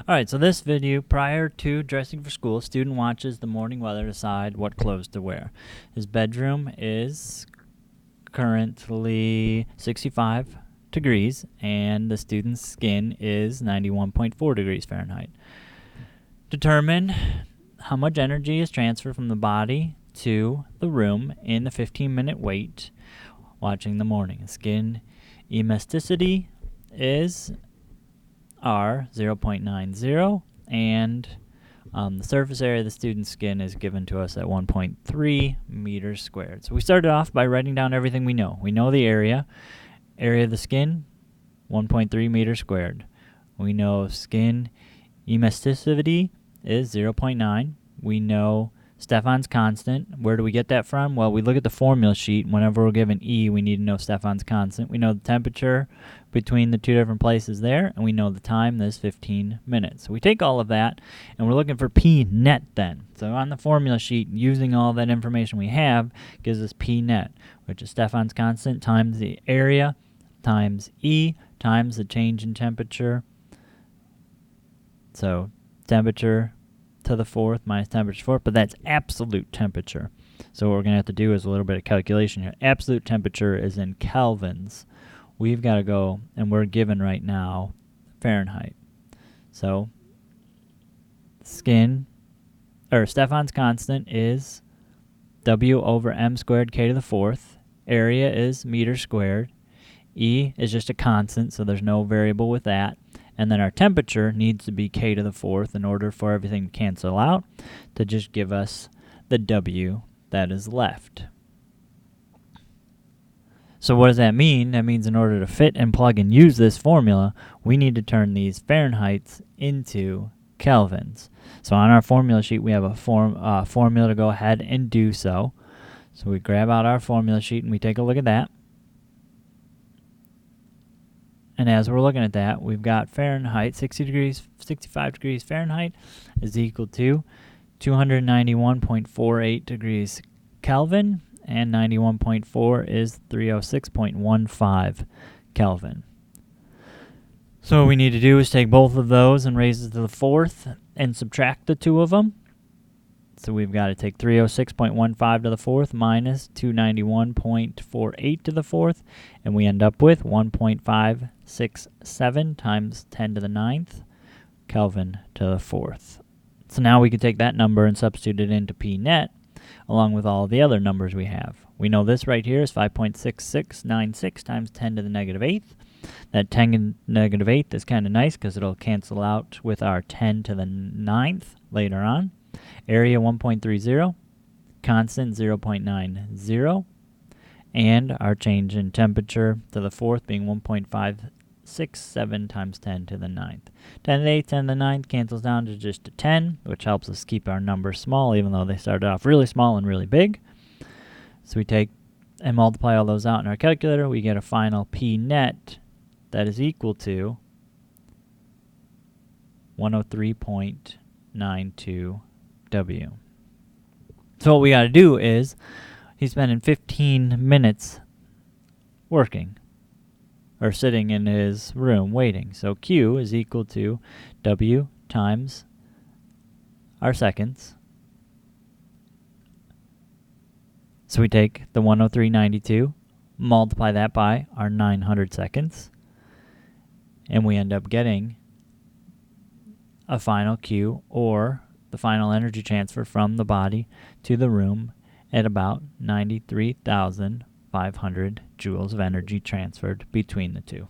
Alright, so this video, prior to dressing for school, student watches the morning weather to decide what clothes to wear. His bedroom is currently 65 degrees and the student's skin is 91.4 degrees Fahrenheit. Determine how much energy is transferred from the body to the room in the 15-minute wait watching the morning. Skin elasticity is R 0.90 and the surface area of the student's skin is given to us at 1.3 meters squared. So we started off by writing down everything we know. We know the area of the skin, 1.3 meters squared. We know skin elasticity is 0.9. We know Stefan's constant. Where do we get that from? Well, we look at the formula sheet. Whenever we're given E, we need to know Stefan's constant. We know the temperature between the two different places there, and we know the time, this 15 minutes. So we take all of that, and we're looking for P net then. So on the formula sheet, using all that information we have, gives us P net, which is Stefan's constant times the area times E times the change in temperature. So temperature to the fourth minus temperature to the fourth, but that's absolute temperature. So what we're going to have to do is a little bit of calculation here. Absolute temperature is in kelvins. We've got to go, and we're given right now Fahrenheit. So Stefan's constant is W over M squared K to the fourth. Area is meters squared. E is just a constant, so there's no variable with that. And then our temperature needs to be K to the fourth in order for everything to cancel out to just give us the W that is left. So what does that mean? That means in order to fit and plug and use this formula, we need to turn these Fahrenheits into kelvins. So on our formula sheet, we have a formula to go ahead and do so. So we grab out our formula sheet and we take a look at that. And as we're looking at that, we've got Fahrenheit, 65 degrees Fahrenheit is equal to 291.48 degrees Kelvin, and 91.4 is 306.15 Kelvin. So what we need to do is take both of those and raise it to the fourth and subtract the two of them. So we've got to take 306.15 to the fourth minus 291.48 to the fourth, and we end up with 1.567 times 10 to the ninth Kelvin to the fourth. So now we can take that number and substitute it into P net along with all the other numbers we have. We know this right here is 5.6696 times 10 to the negative eighth. That 10 to the negative eighth is kind of nice because it'll cancel out with our 10 to the ninth later on. Area 1.30, constant 0.90, and our change in temperature to the fourth being 1.567 times 10 to the ninth. 10 to the 8th, 10 to the ninth cancels down to just a 10, which helps us keep our numbers small even though they started off really small and really big. So we take and multiply all those out in our calculator. We get a final P net that is equal to 103.92 W. So what we got to do is, he's spending 15 minutes working or sitting in his room waiting. So Q is equal to W times our seconds. So we take the 103.92, multiply that by our 900 seconds, and we end up getting a final Q, or the final energy transfer from the body to the room, at about 93,500 joules of energy transferred between the two.